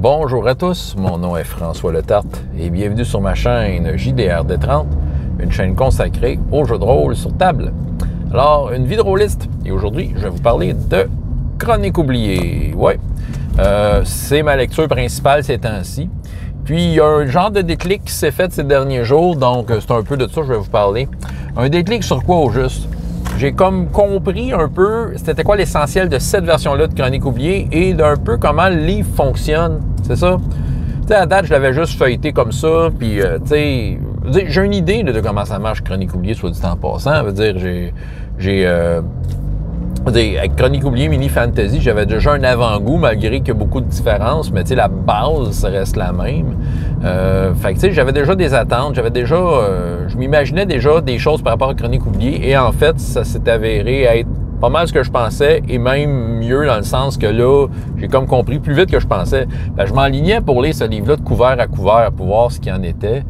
Bonjour à tous, mon nom est François Letarte et bienvenue sur ma chaîne JDR D30, une chaîne consacrée aux jeux de rôle sur table. Alors, une vie de rôliste, et aujourd'hui, je vais vous parler de Chroniques oubliées. Ouais, c'est ma lecture principale ces temps-ci. Puis, il y a un genre de déclic qui s'est fait ces derniers jours, donc c'est un peu de ça que je vais vous parler. Un déclic sur quoi au juste? J'ai comme compris un peu c'était quoi l'essentiel de cette version-là de Chroniques oubliées et d'un peu comment le livre fonctionne, c'est ça? Tu sais, à date, je l'avais juste feuilleté comme ça, puis tu sais, j'ai une idée de comment ça marche Chroniques oubliées, soit dit en passant. Ça veut dire, avec Chroniques oubliées Mini Fantasy, j'avais déjà un avant-goût, malgré qu'il y a beaucoup de différences, mais tu sais, la base, ça reste la même. Fait que tu sais, j'avais déjà des attentes, je m'imaginais déjà des choses par rapport à Chroniques oubliées, et en fait, ça s'est avéré être pas mal ce que je pensais, et même mieux dans le sens que là, j'ai comme compris plus vite que je pensais. Ben, je m'enlignais pour lire ce livre-là de couvert à couvert, pour voir ce qu'il en était.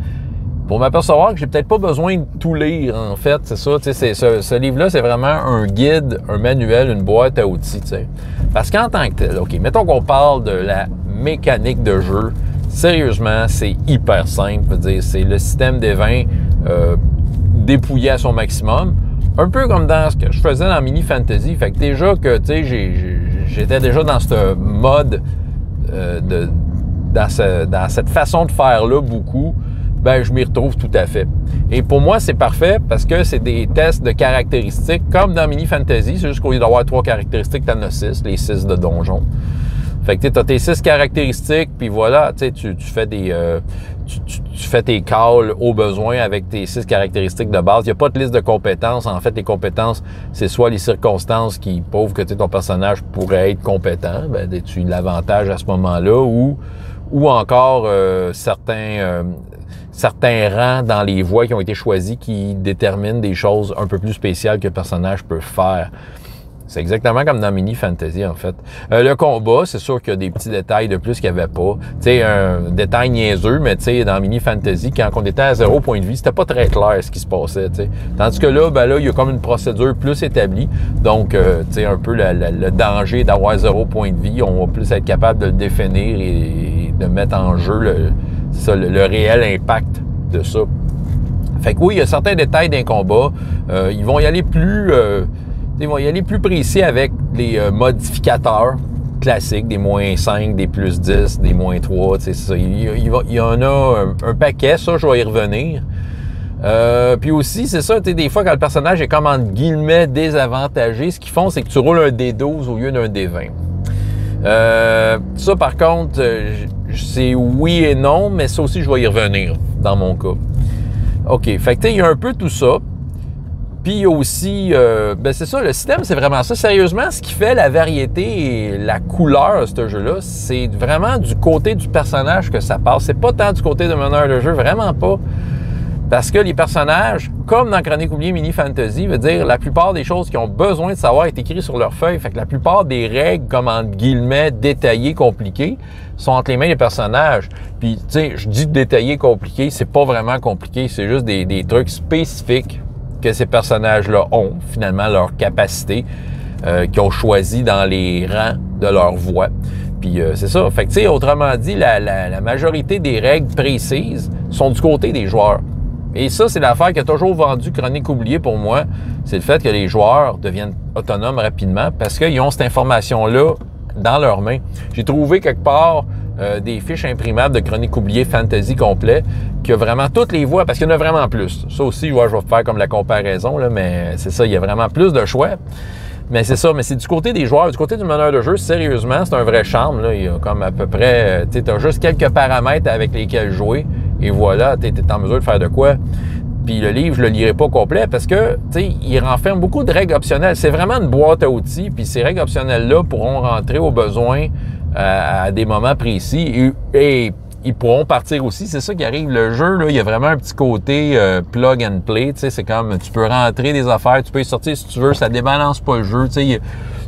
Pour m'apercevoir que j'ai peut-être pas besoin de tout lire, en fait, c'est ça. Tu sais, ce livre-là, c'est vraiment un guide, un manuel, une boîte à outils, tu sais. Parce qu'en tant que tel, OK, mettons qu'on parle de la mécanique de jeu, sérieusement, c'est hyper simple. Je veux dire, c'est le système des vins dépouillé à son maximum. Un peu comme dans ce que je faisais dans Mini Fantasy. Fait que déjà que, tu sais, j'étais déjà dans ce mode, dans cette façon de faire-là beaucoup, ben je m'y retrouve tout à fait. Et pour moi, c'est parfait parce que c'est des tests de caractéristiques, comme dans Mini Fantasy, c'est juste qu'au lieu d'avoir 3 caractéristiques, t'en as 6, les 6 de donjon. Fait que tu as tes 6 caractéristiques, puis voilà, tu fais tu fais tes calls au besoin avec tes 6 caractéristiques de base. Il n'y a pas de liste de compétences. En fait, les compétences, c'est soit les circonstances qui prouvent que ton personnage pourrait être compétent, ben tu l'avantages à ce moment-là, ou encore certains rangs dans les voies qui ont été choisis qui déterminent des choses un peu plus spéciales que le personnage peut faire. C'est exactement comme dans Mini Fantasy, en fait. Le combat, c'est sûr qu'il y a des petits détails de plus qu'il n'y avait pas. Tu sais, un détail niaiseux, mais tu sais, dans Mini Fantasy, quand on était à 0 point de vie, c'était pas très clair ce qui se passait, tu sais. Tandis que là, ben là, il y a comme une procédure plus établie. Donc, tu sais, un peu le danger d'avoir 0 point de vie, on va plus être capable de le définir et de mettre en jeu le réel impact de ça. Fait que oui, il y a certains détails d'un combat. Ils vont y aller plus précis avec les modificateurs classiques, des moins 5, des plus 10, des moins 3, tu sais, ça. Il y en a un paquet, ça, je vais y revenir. Puis aussi, c'est ça, tu sais, des fois, quand le personnage est comme, entre guillemets, désavantagé, ce qu'ils font, c'est que tu roules un D12 au lieu d'un D20. Ça, par contre, c'est oui et non, mais ça aussi, je vais y revenir dans mon cas. OK, fait que tu sais, il y a un peu tout ça. Puis il y a aussi, ben c'est ça, le système, c'est vraiment ça. Sérieusement, ce qui fait la variété et la couleur de ce jeu-là, c'est vraiment du côté du personnage que ça passe. C'est pas tant du côté de meneur de jeu, vraiment pas. Parce que les personnages, comme dans Chroniques oubliées Mini Fantasy, veut dire la plupart des choses qu'ils ont besoin de savoir est écrit sur leur feuille. Fait que la plupart des règles, comme entre guillemets, détaillées, compliquées, sont entre les mains des personnages. Puis, tu sais, je dis détaillé, compliqué, c'est pas vraiment compliqué, c'est juste des trucs spécifiques que ces personnages-là ont, finalement, leur capacité, qu'ils ont choisi dans les rangs de leur voix. Puis c'est ça. Fait que, tu sais, autrement dit, la majorité des règles précises sont du côté des joueurs. Et ça, c'est l'affaire qui a toujours vendu Chroniques oubliées pour moi. C'est le fait que les joueurs deviennent autonomes rapidement parce qu'ils ont cette information-là dans leurs mains. J'ai trouvé quelque part des fiches imprimables de Chroniques oubliées Fantasy complet qui a vraiment toutes les voix, parce qu'il y en a vraiment plus. Ça aussi, ouais, je vais faire comme la comparaison, là, mais c'est ça, il y a vraiment plus de choix. Mais c'est ça, mais c'est du côté des joueurs, du côté du meneur de jeu, sérieusement, c'est un vrai charme, là. Il y a comme à peu près, tu sais, t'as juste quelques paramètres avec lesquels jouer, et voilà, t'es en mesure de faire de quoi. Puis le livre, je le lirai pas complet parce que, tu sais, il renferme beaucoup de règles optionnelles. C'est vraiment une boîte à outils, puis ces règles optionnelles-là pourront rentrer au besoin à des moments précis et ils pourront partir aussi. C'est ça qui arrive. Le jeu, là, il y a vraiment un petit côté plug and play. Tu sais, c'est comme, tu peux rentrer des affaires, tu peux y sortir si tu veux, ça débalance pas le jeu. Tu sais,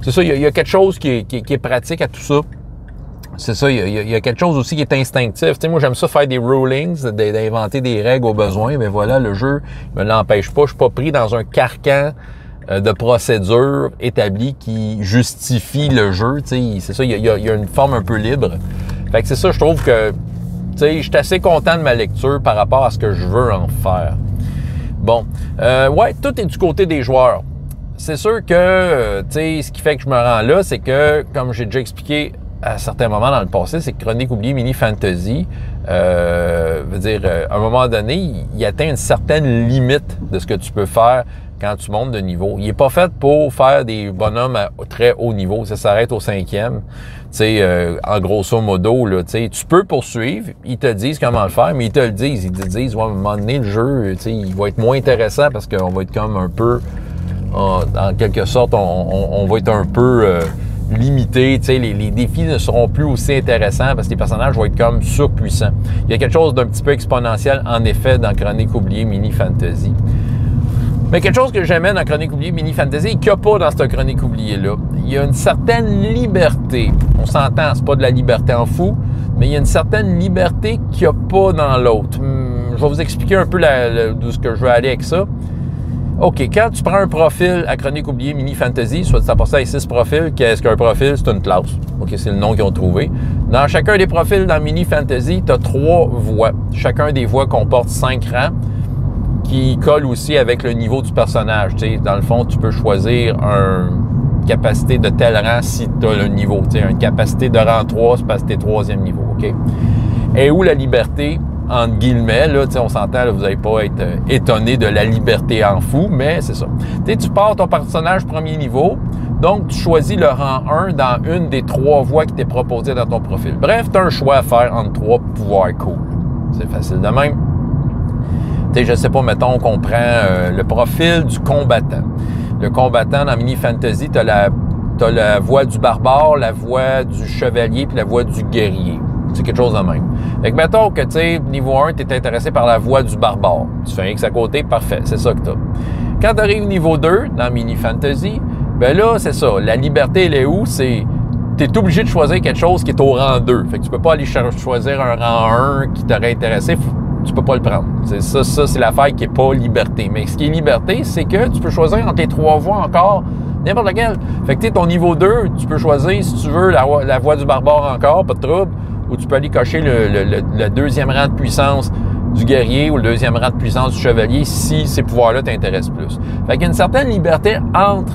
c'est ça, il y a quelque chose qui est pratique à tout ça. C'est ça, il y a quelque chose aussi qui est instinctif. Tu sais, moi, j'aime ça faire des rulings, d'inventer des règles au besoin, mais voilà, le jeu me l'empêche pas. Je suis pas pris dans un carcan de procédure établie qui justifie le jeu. Tu sais, c'est ça, il y a une forme un peu libre. Fait que c'est ça, je trouve que, tu sais, je suis assez content de ma lecture par rapport à ce que je veux en faire. Bon, ouais, tout est du côté des joueurs. C'est sûr que, tu sais, ce qui fait que je me rends là, c'est que, comme j'ai déjà expliqué à certains moments dans le passé, c'est que Chronique oubliée Mini Fantasy, veut dire, à un moment donné, il atteint une certaine limite de ce que tu peux faire quand tu montes de niveau. Il n'est pas fait pour faire des bonhommes à très haut niveau. Ça s'arrête au 5e. Tu sais, en grosso modo, là, tu sais, tu peux poursuivre. Ils te disent comment le faire, mais ils te le disent. Ils te disent, ouais, à un moment donné, le jeu, tu sais, il va être moins intéressant parce qu'on va être comme un peu, en quelque sorte, on va être un peu limité. Tu sais, les défis ne seront plus aussi intéressants parce que les personnages vont être comme surpuissants. Il y a quelque chose d'un petit peu exponentiel, en effet, dans Chronique oubliée Mini Fantasy. Mais quelque chose que j'aimais dans Chronique oubliée Mini Fantasy et qu'il n'y a pas dans cette Chronique oubliée-là, il y a une certaine liberté. On s'entend, c'est pas de la liberté en fou, mais il y a une certaine liberté qu'il n'y a pas dans l'autre. Je vais vous expliquer un peu d'où ce que je veux aller avec ça. OK, quand tu prends un profil à Chronique oubliée Mini Fantasy, soit ça passe à 6 profils, qu'est-ce qu'un profil? C'est une classe. OK, c'est le nom qu'ils ont trouvé. Dans chacun des profils dans Mini Fantasy, tu as 3 voix. Chacun des voix comporte 5 rangs, qui colle aussi avec le niveau du personnage. Tu sais, dans le fond, tu peux choisir une capacité de tel rang si tu as le niveau. Tu sais, une capacité de rang 3, c'est parce que tu es 3e niveau. OK? Et où la liberté, entre guillemets, là, tu sais, on s'entend, là, vous n'allez pas être étonné de la liberté en fou, mais c'est ça. Tu sais, tu pars ton personnage premier niveau, donc tu choisis le rang 1 dans une des 3 voies qui t'est proposée dans ton profil. Bref, tu as un choix à faire entre 3 pouvoirs cool. C'est facile de même. Tu sais, je sais pas, mettons qu'on prend le profil du combattant. Le combattant, dans Mini Fantasy, tu as la voix du barbare, la voix du chevalier, puis la voix du guerrier. C'est quelque chose de même. Fait que mettons que, tu sais, niveau 1, tu es intéressé par la voix du barbare. Tu fais un X à côté, parfait, c'est ça que tu as. Quand tu arrives niveau 2, dans Mini Fantasy, ben là, c'est ça. La liberté, elle est où? C'est... Tu es obligé de choisir quelque chose qui est au rang 2. Fait que tu peux pas aller choisir un rang 1 qui t'aurait intéressé. Tu peux pas le prendre. C'est ça, c'est l'affaire qui est pas liberté. Mais ce qui est liberté, c'est que tu peux choisir entre tes 3 voix encore n'importe laquelle. Fait que tu sais, ton niveau 2, tu peux choisir si tu veux la voix du barbare encore, pas de trouble, ou tu peux aller cocher le 2e rang de puissance du guerrier ou le 2e rang de puissance du chevalier si ces pouvoirs-là t'intéressent plus. Fait qu'il y a une certaine liberté entre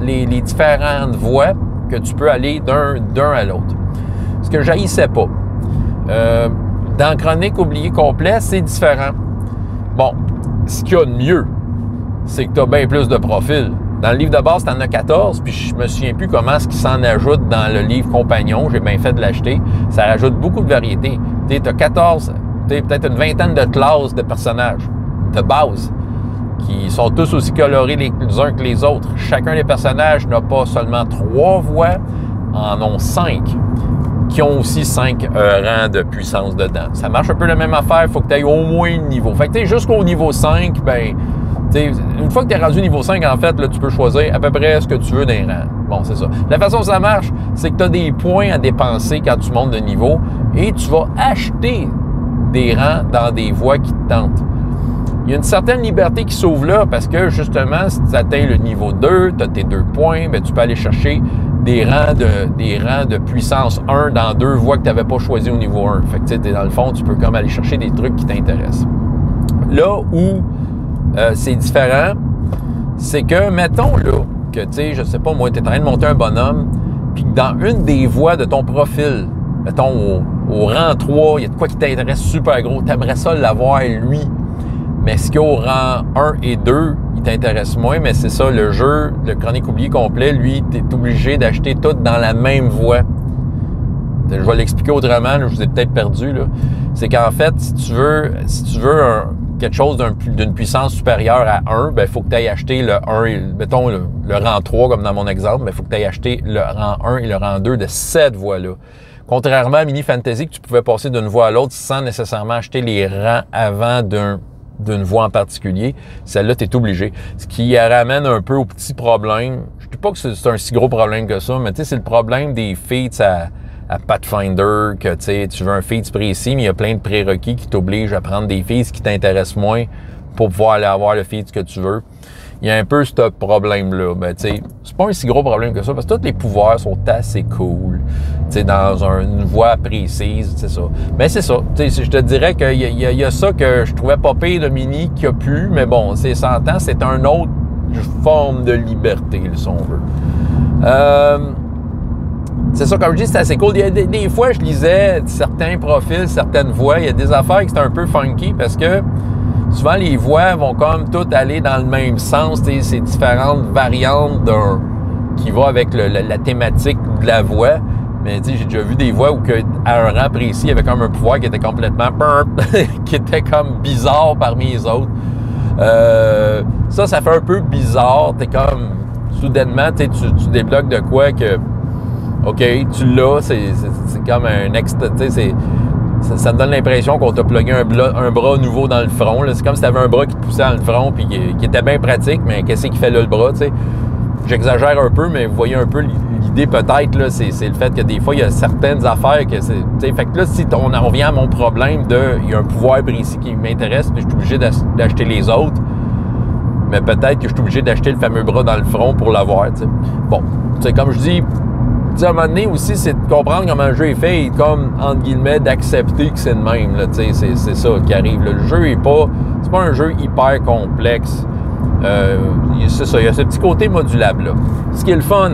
les différentes voies que tu peux aller d'un à l'autre. Ce que j'haïssais pas. Dans Chronique oubliée complet, c'est différent. Bon, ce qu'il y a de mieux, c'est que tu as bien plus de profils. Dans le livre de base, tu en as 14, puis je me souviens plus comment ce qui s'en ajoute dans le livre compagnon. J'ai bien fait de l'acheter. Ça rajoute beaucoup de variété. Tu as 14, peut-être une vingtaine de classes de personnages de base qui sont tous aussi colorés les uns que les autres. Chacun des personnages n'a pas seulement 3 voix, en ont 5. Qui ont aussi 5 rangs de puissance dedans. Ça marche un peu la même affaire, il faut que tu ailles au moins le niveau. Fait que tu sais, jusqu'au niveau 5, ben, une fois que tu es rendu niveau 5, en fait, là, tu peux choisir à peu près ce que tu veux d'un rang. Bon, c'est ça. La façon dont ça marche, c'est que tu as des points à dépenser quand tu montes de niveau et tu vas acheter des rangs dans des voies qui te tentent. Il y a une certaine liberté qui s'ouvre là parce que, justement, si tu atteins le niveau 2, tu as tes 2 points, bien, tu peux aller chercher des rangs de puissance 1 dans 2 voies que tu n'avais pas choisi au niveau 1. Fait que, tu sais, dans le fond, tu peux comme aller chercher des trucs qui t'intéressent. Là où c'est différent, c'est que, mettons, là, que, tu sais, je sais pas, moi, tu es en train de monter un bonhomme, puis que dans une des voies de ton profil, mettons, au rang 3, il y a de quoi qui t'intéresse super gros, tu aimerais ça l'avoir, lui. Mais ce qu'il y a au rang 1 et 2, il t'intéresse moins, mais c'est ça, le jeu, le Chronique oubliée complet, lui, tu es obligé d'acheter tout dans la même voie. Je vais l'expliquer autrement, là, je vous ai peut-être perdu. Là. C'est qu'en fait, si tu veux quelque chose d'une puissance supérieure à 1, ben, il faut que tu ailles acheter le 1, mettons le rang 3, comme dans mon exemple, il faut que tu ailles acheter le rang 1 et le rang 2 de cette voie-là. Contrairement à Mini Fantasy, que tu pouvais passer d'une voie à l'autre sans nécessairement acheter les rangs avant d'une voie en particulier, celle-là, tu es obligé. Ce qui ramène un peu au petit problème. Je ne dis pas que c'est un si gros problème que ça, mais tu sais, c'est le problème des feats à Pathfinder, que tu veux un feat précis, mais il y a plein de prérequis qui t'obligent à prendre des feats qui t'intéressent moins pour pouvoir aller avoir le feat que tu veux. il y a un peu ce problème-là. Ben, tu sais, c'est pas un si gros problème que ça, parce que tous les pouvoirs sont assez cool, tu sais, dans une voie précise, c'est ça. Mais c'est ça, tu sais, je te dirais qu'il y a ça que je trouvais pas pire de Mini qu'il y a plus, mais bon, c'est 100 ans, c'est une autre forme de liberté, si on veut. C'est ça, comme je dis, c'est assez cool. Il y a des fois, je lisais certains profils, certaines voix, il y a des affaires qui étaient un peu funky, parce que souvent, les voix vont comme toutes aller dans le même sens. C'est différentes variantes qui vont avec la thématique de la voix. Mais j'ai déjà vu des voix où à un rang précis, il y avait comme un pouvoir qui était complètement qui était comme bizarre parmi les autres. Ça fait un peu bizarre. T'es comme, soudainement, tu débloques de quoi que, OK, tu l'as, c'est comme un extra, ça te donne l'impression qu'on t'a plugué un bras nouveau dans le front. C'est comme si tu avais un bras qui te poussait dans le front puis qui était bien pratique, mais qu'est-ce qui fait là le bras, tu sais? J'exagère un peu, mais vous voyez un peu l'idée peut-être, là, c'est le fait que des fois, il y a certaines affaires que c'est... Fait que là, si on en revient à mon problème il y a un pouvoir précis qui m'intéresse, puis je suis obligé d'acheter les autres, mais peut-être que je suis obligé d'acheter le fameux bras dans le front pour l'avoir, tu sais. Bon, tu sais, comme je dis, à un moment donné aussi, c'est de comprendre comment le jeu est fait et comme, entre guillemets, d'accepter que c'est le même. Là, c'est ça qui arrive. Là. Le jeu c'est pas un jeu hyper complexe. C'est ça, il y a ce petit côté modulable. Là. Ce qui est le fun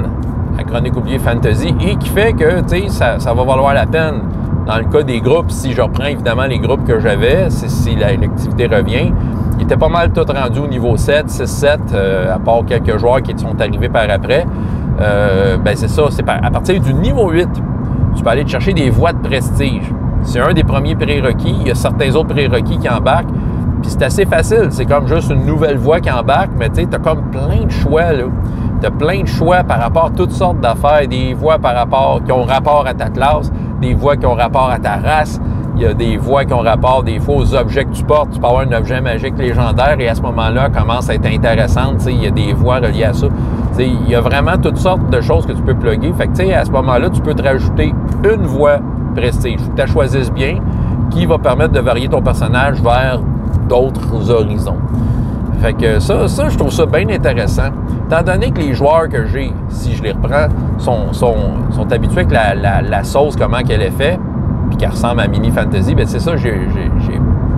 à Chroniques oubliées Fantasy et qui fait que ça va valoir la peine. Dans le cas des groupes, si je reprends évidemment les groupes que j'avais, si l'activité revient, ils étaient pas mal tous rendus au niveau 7, 6-7, à part quelques joueurs qui sont arrivés par après. Ben c'est ça, à partir du niveau 8, tu peux aller te chercher des voies de prestige. C'est un des premiers prérequis. Il y a certains autres prérequis qui embarquent. Puis c'est assez facile. C'est comme juste une nouvelle voie qui embarque, mais tu sais, t'as comme plein de choix, là. T'as plein de choix par rapport à toutes sortes d'affaires. Des voies qui ont rapport à ta classe, des voies qui ont rapport à ta race. Il y a des voies qui ont rapport des fois aux objets que tu portes. Tu peux avoir un objet magique légendaire et à ce moment-là, elle commence à être intéressante. Il y a des voies reliées à ça. Il y a vraiment toutes sortes de choses que tu peux plugger. Fait que à ce moment-là, tu peux te rajouter une voie prestige. Il faut que tu la choisisses bien, qui va permettre de varier ton personnage vers d'autres horizons. Fait que ça, je trouve ça bien intéressant. Étant donné que les joueurs que j'ai, si je les reprends, sont habitués avec la sauce, comment qu'elle est faite, puis qu'elle ressemble à Mini Fantasy, bien c'est ça, j'ai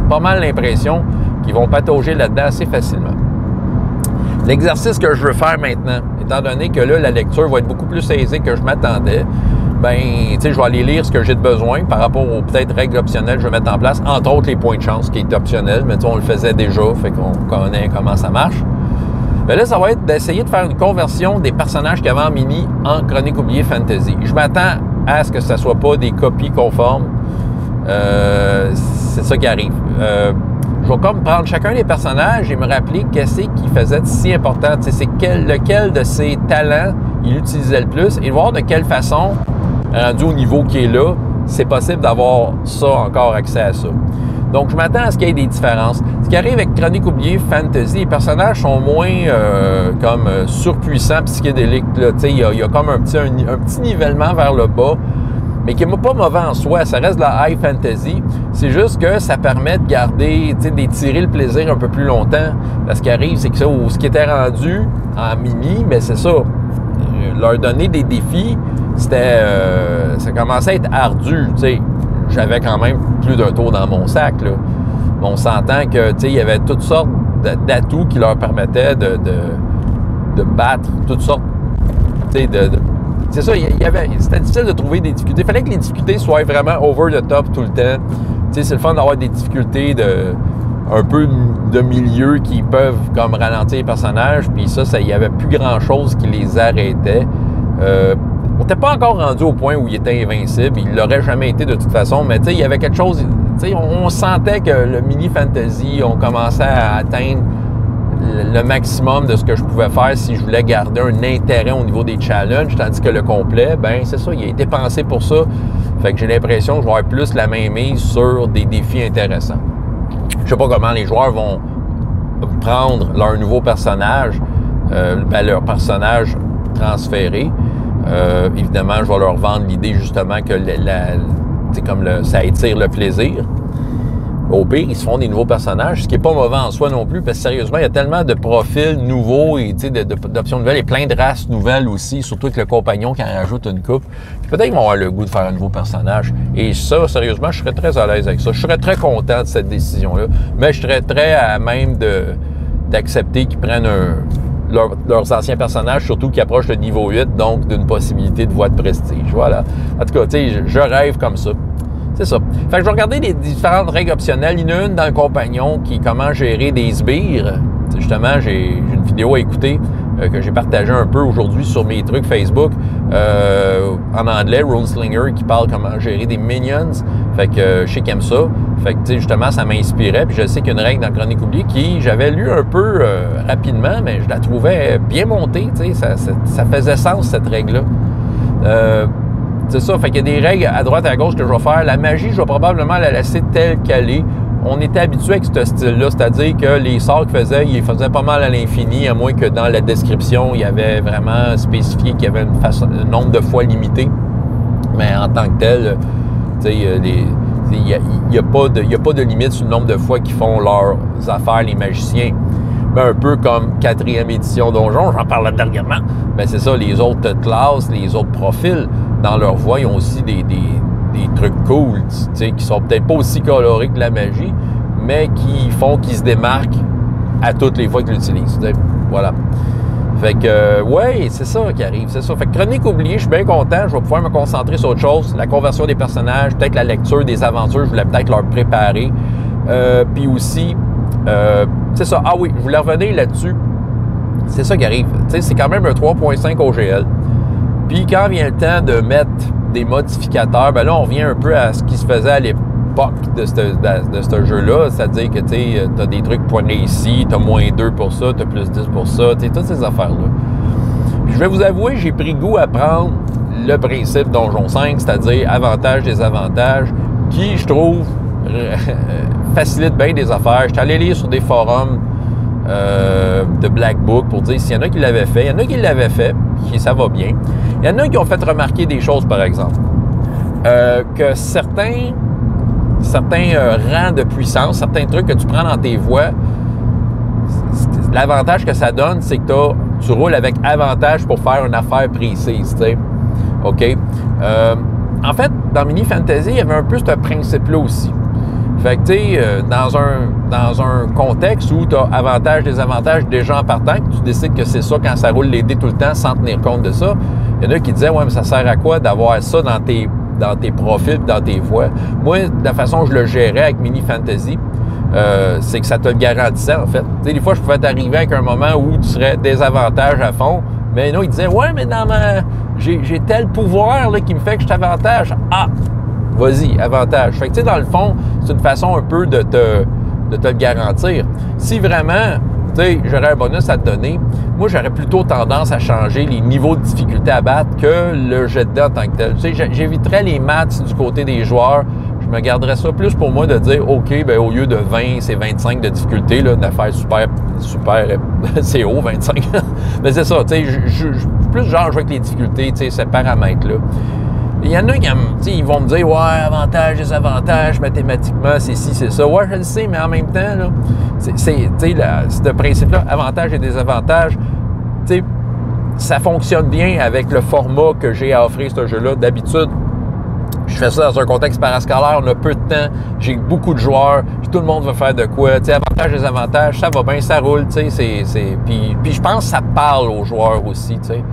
pas mal l'impression qu'ils vont patauger là-dedans assez facilement. L'exercice que je veux faire maintenant, étant donné que là, la lecture va être beaucoup plus aisée que je m'attendais, ben, tu sais, je vais aller lire ce que j'ai de besoin par rapport aux peut-être règles optionnelles que je vais mettre en place, entre autres les points de chance qui est optionnel, mais tu sais, on le faisait déjà, fait qu'on connaît comment ça marche. Ben là, ça va être d'essayer de faire une conversion des personnages qu'il y avait en Mini en Chroniques oubliées Fantasy. Je m'attends à ce que ça ne soit pas des copies conformes. C'est ça qui arrive. Je vais comme prendre chacun des personnages et me rappeler qu'est-ce qui faisait si important. C'est lequel de ses talents il utilisait le plus et voir de quelle façon, rendu au niveau qui est là, c'est possible d'avoir ça, encore accès à ça. Donc, je m'attends à ce qu'il y ait des différences. Ce qui arrive avec Chroniques oubliées Fantasy, les personnages sont moins comme surpuissants, psychédéliques. Il y a comme un petit nivellement vers le bas, mais qui n'est pas mauvais en soi. Ça reste de la high fantasy. C'est juste que ça permet de garder, d'étirer le plaisir un peu plus longtemps. Parce ce qui arrive, c'est que ça, ce qui était rendu en Mini, mais c'est ça. Leur donner des défis, ça commençait à être ardu. J'avais quand même plus d'un tour dans mon sac. Là. On s'entend que il y avait toutes sortes d'atouts qui leur permettaient de battre toutes sortes c'est ça, c'était difficile de trouver des difficultés. Il fallait que les difficultés soient vraiment over the top tout le temps. C'est le fun d'avoir des difficultés un peu de milieu qui peuvent comme ralentir les personnages. Puis ça, il n'y avait plus grand-chose qui les arrêtait. On n'était pas encore rendu au point où il était invincible. Il ne l'aurait jamais été de toute façon. Mais il y avait quelque chose... On sentait que le Mini Fantasy, on commençait à atteindre le maximum de ce que je pouvais faire si je voulais garder un intérêt au niveau des challenges, tandis que le complet, ben c'est ça, il a été pensé pour ça. Fait que j'ai l'impression que je vais avoir plus la mainmise sur des défis intéressants. Je sais pas comment les joueurs vont prendre leur nouveau personnage, leur personnage transféré. Évidemment, je vais leur vendre l'idée justement que ça étire le plaisir. Au pire, ils se font des nouveaux personnages, ce qui n'est pas mauvais en soi non plus, parce que sérieusement, il y a tellement de profils nouveaux et d'options nouvelles et plein de races nouvelles aussi, surtout avec le compagnon qui en rajoute une coupe. Peut-être qu'ils vont avoir le goût de faire un nouveau personnage. Et ça, sérieusement, je serais très à l'aise avec ça. Je serais très content de cette décision-là, mais je serais très à même d'accepter qu'ils prennent leurs anciens personnages, surtout qui approchent le niveau 8, donc d'une possibilité de voie de prestige. Voilà. En tout cas, tu sais, je rêve comme ça. C'est ça. Fait que je vais regarder les différentes règles optionnelles. Il y en a une dans le compagnon qui est comment gérer des sbires. Justement, j'ai une vidéo à écouter que j'ai partagée un peu aujourd'hui sur mes trucs Facebook en anglais, Runeslinger, qui parle comment gérer des minions. Fait que je sais qu'il aime ça. Fait que, tu sais, justement, ça m'inspirait. Puis je sais qu'il y a une règle dans Chronique oubliée qui, j'avais lu un peu rapidement, mais je la trouvais bien montée. Tu sais, ça faisait sens, cette règle-là. C'est ça, fait qu'il y a des règles à droite et à gauche que je vais faire. La magie, je vais probablement la laisser telle qu'elle est. On était habitué avec ce style-là, c'est-à-dire que les sorts qu'ils faisaient, ils faisaient pas mal à l'infini, à moins que dans la description, il y avait vraiment spécifié qu'il y avait un nombre de fois limité. Mais en tant que tel, tu sais, il n'y a pas de limite sur le nombre de fois qu'ils font leurs affaires, les magiciens. Ben, un peu comme 4e édition Donjon, j'en parlais dernièrement. Ben, c'est ça, les autres classes, les autres profils, dans leur voix, ils ont aussi des trucs cool, tu sais, qui sont peut-être pas aussi colorés que la magie, mais qui font qu'ils se démarquent à toutes les fois qu'ils l'utilisent. Voilà. Fait que, ouais, c'est ça qui arrive, c'est ça. Fait que Chronique oubliée, je suis bien content, je vais pouvoir me concentrer sur autre chose, la conversion des personnages, peut-être la lecture des aventures, je voulais peut-être leur préparer. Puis aussi, c'est ça. Ah oui, je voulais revenir là-dessus. C'est ça qui arrive. Tu sais, c'est quand même un 3.5 OGL. Puis quand vient le temps de mettre des modificateurs, ben là, on revient un peu à ce qui se faisait à l'époque de ce jeu-là. C'est-à-dire que tu as des trucs pointés ici, tu as -2 pour ça, tu as +10 pour ça, tu sais, toutes ces affaires-là. Puis je vais vous avouer, j'ai pris goût à prendre le principe Donjon 5, c'est-à-dire avantages, désavantages, qui, je trouve, facilite bien des affaires. Je suis allé lire sur des forums de Black Book pour dire s'il y en a qui l'avaient fait. Il y en a qui l'avaient fait, puis ça va bien. Il y en a qui ont fait remarquer des choses, par exemple. Que certains rangs de puissance, certains trucs que tu prends dans tes voies, l'avantage que ça donne, c'est que tu roules avec avantage pour faire une affaire précise, tu sais. OK? En fait, dans Mini Fantasy, il y avait un peu ce principe-là aussi. Fait que, tu sais, dans un contexte où tu as avantage, désavantage déjà en partant, que tu décides que c'est ça quand ça roule les dés tout le temps sans tenir compte de ça, il y en a qui disaient, ouais, mais ça sert à quoi d'avoir ça dans tes profils, dans tes voies? Moi, de la façon que je le gérais avec Mini Fantasy, c'est que ça te le garantissait, en fait. Tu sais, des fois, je pouvais t'arriver avec un moment où tu serais désavantage à fond, mais non, ils disaient, ouais, mais j'ai tel pouvoir là, qui me fait que je t'avantage. Ah! Vas-y, avantage. Fait que, tu sais, dans le fond, c'est une façon un peu de te le garantir. Si vraiment, tu sais, j'aurais un bonus à te donner, moi, j'aurais plutôt tendance à changer les niveaux de difficulté à battre que le jet de dés en tant que tel. Tu sais, j'éviterais les maths du côté des joueurs. Je me garderais ça plus pour moi de dire, OK, ben au lieu de 20, c'est 25 de difficulté, là, d'affaires super, c'est haut, 25. Mais c'est ça, tu sais, je plus genre jouer avec les difficultés, tu sais, ces paramètres-là. Il y en a qui ils vont me dire, ouais, avantage, désavantage, mathématiquement, c'est ci, c'est ça. Ouais, je le sais, mais en même temps, là, ce principe-là, avantage et désavantage, tu sais, ça fonctionne bien avec le format que j'ai à offrir ce jeu-là. D'habitude, je fais ça dans un contexte parascolaire, on a peu de temps, j'ai beaucoup de joueurs, tout le monde veut faire de quoi. Tu sais, avantage, désavantage, ça va bien, ça roule, tu sais, Puis je pense que ça parle aux joueurs aussi, tu sais.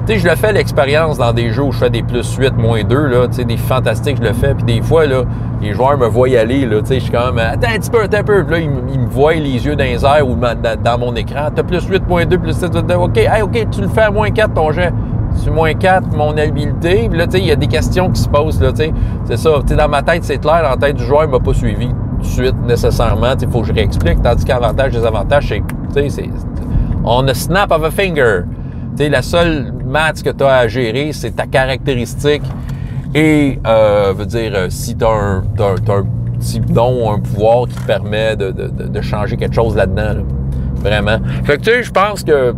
Tu sais, je le fais l'expérience dans des jeux où je fais des +8, -2, là, tu sais, des fantastiques, je le fais. Puis des fois, là, les joueurs me voient y aller, là, tu sais, je suis quand même, attends un petit peu. Puis là, ils me voient les yeux dans les airs ou dans mon écran. T'as +8, +7, OK, hey, OK, tu le fais à -4 ton jet. C'est -4 mon habileté. Puis là, tu sais, il y a des questions qui se posent, là, tu sais. C'est ça. Tu sais, dans ma tête, c'est clair, dans la tête du joueur, il m'a pas suivi tout de suite, nécessairement. Tu sais, il faut que je réexplique. Tandis qu'avantage, désavantage, c'est, tu sais, on a snap of a finger. Tu sais, la seule maths que tu as à gérer, c'est ta caractéristique et, si tu as un petit don ou un pouvoir qui te permet de changer quelque chose là-dedans. Là. Vraiment. Fait que, tu sais, je pense que, tu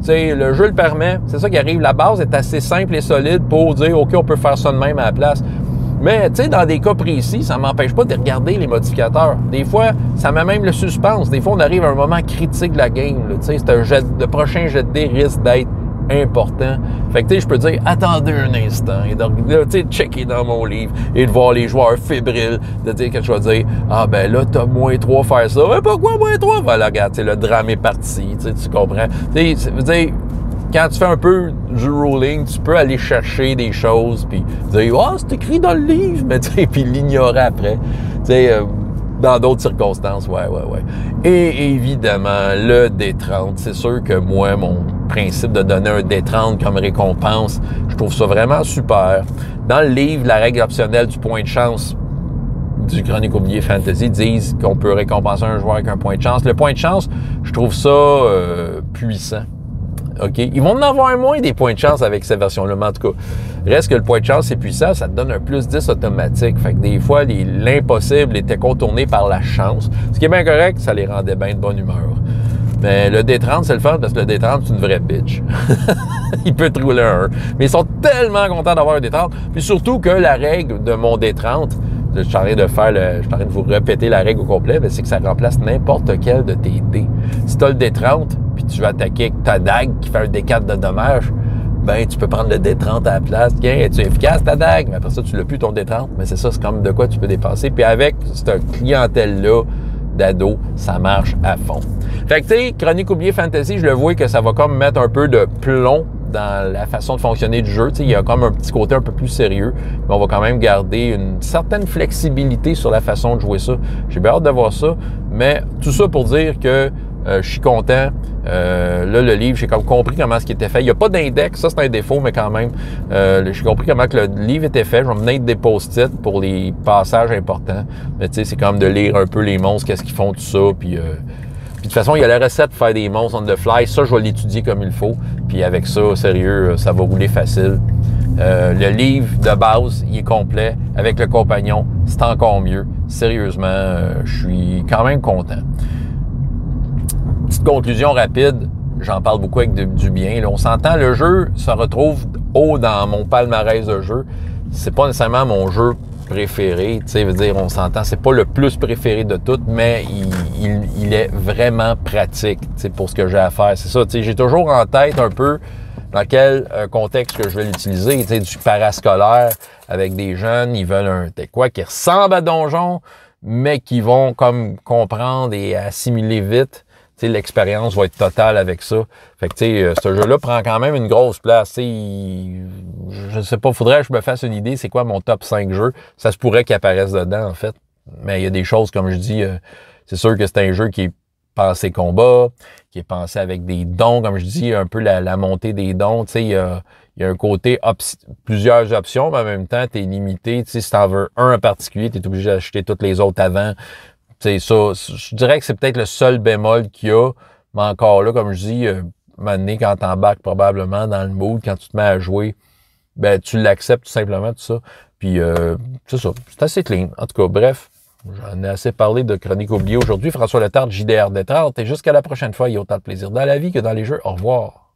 sais, le jeu le permet. C'est ça qui arrive. La base est assez simple et solide pour dire, OK, on peut faire ça de même à la place. Mais, tu sais, dans des cas précis, ça m'empêche pas de regarder les modificateurs. Des fois, ça met même le suspense. Des fois, on arrive à un moment critique de la game. Tu sais, le prochain jet de dés risque d'être important. Fait que, tu sais, je peux dire, attendez un instant, et donc, tu sais, checker dans mon livre, et de voir les joueurs fébriles, de dire que je vais dire, ah, ben là, t'as -3 faire ça. Mais pourquoi -3? Voilà, regarde, tu sais, le drame est parti, tu comprends? Tu sais, veux dire, quand tu fais un peu du ruling, tu peux aller chercher des choses, puis dire, ah, c'est écrit dans le livre, mais tu sais, puis l'ignorer après. Tu sais, dans d'autres circonstances, ouais. Et évidemment, le D30, c'est sûr que moi, mon principe de donner un D30 comme récompense, je trouve ça vraiment super. Dans le livre, la règle optionnelle du point de chance du Chronique oublié Fantasy disent qu'on peut récompenser un joueur avec un point de chance. Le point de chance, je trouve ça puissant. OK? Ils vont en avoir moins des points de chance avec cette version-là, mais en tout cas, reste que le point de chance, c'est puissant, ça te donne un plus 10 automatique. Fait que des fois, l'impossible était contourné par la chance. Ce qui est bien correct, ça les rendait bien de bonne humeur. Mais le D30, c'est le fun parce que le D30, c'est une vraie bitch. Il peut te rouler un 1. Mais ils sont tellement contents d'avoir un D30. Puis surtout que la règle de mon D30, je suis en train de vous répéter la règle au complet, c'est que ça remplace n'importe quel de tes dés. Si tu as le D30, puis tu vas attaquer avec ta dague qui fait un D4 de dommage, ben tu peux prendre le D30 à la place. Tiens, es-tu efficace ta dague? Mais après ça, tu l'as plus ton D30. Mais c'est ça, c'est comme de quoi tu peux dépenser. Puis avec cette clientèle-là d'ado, ça marche à fond. Fait que tu sais, Chronique oublié Fantasy, je le vois que ça va comme mettre un peu de plomb dans la façon de fonctionner du jeu. Tu sais, il y a comme un petit côté un peu plus sérieux, mais on va quand même garder une certaine flexibilité sur la façon de jouer ça. J'ai bien hâte de voir ça, mais tout ça pour dire que je suis content. Là, le livre, j'ai comme compris comment ce qui était fait. Il n'y a pas d'index, ça c'est un défaut, mais quand même, j'ai compris comment que le livre était fait. Je vais me mettre des post-it pour les passages importants. Mais tu sais, c'est comme de lire un peu les monstres, qu'est-ce qu'ils font, tout ça, puis de toute façon, il y a la recette pour faire des monstres on the fly. Ça, je vais l'étudier comme il faut. Puis avec ça, sérieux, ça va rouler facile. Le livre de base, il est complet. Avec le compagnon, c'est encore mieux. Sérieusement, je suis quand même content. Petite conclusion rapide. J'en parle beaucoup avec du bien. Là, on s'entend, le jeu se retrouve haut dans mon palmarès de jeu. C'est pas nécessairement mon jeu préféré, tu sais, veut dire, on s'entend, c'est pas le plus préféré de tout, mais il est vraiment pratique, tu sais, pour ce que j'ai à faire. C'est ça, tu sais, j'ai toujours en tête un peu dans quel contexte que je vais l'utiliser, tu sais, du parascolaire avec des jeunes, ils veulent qui ressemble à Donjon, mais qui vont comme comprendre et assimiler vite. Tu sais, l'expérience va être totale avec ça. Fait que, tu sais, ce jeu-là prend quand même une grosse place. Tu sais, je sais pas, faudrait que je me fasse une idée, c'est quoi mon top 5 jeux. Ça se pourrait qu'il apparaisse dedans, en fait. Mais il y a des choses, comme je dis, c'est sûr que c'est un jeu qui est pensé combat, qui est pensé avec des dons, comme je dis, un peu la montée des dons. Tu sais, il y a un côté plusieurs options, mais en même temps, tu es limité. Tu sais, si tu en veux un en particulier, tu es obligé d'acheter toutes les autres avant. C'est ça, je dirais que c'est peut-être le seul bémol qu'il y a, mais encore là, comme je dis, un moment donné, quand tu embarques probablement dans le mood, quand tu te mets à jouer, ben tu l'acceptes tout simplement, tout ça. Puis c'est ça, c'est assez clean. En tout cas, bref, j'en ai assez parlé de Chronique oubliée aujourd'hui. François Letarte, JDR Détrarte, et jusqu'à la prochaine fois, il y a autant de plaisir dans la vie que dans les jeux. Au revoir.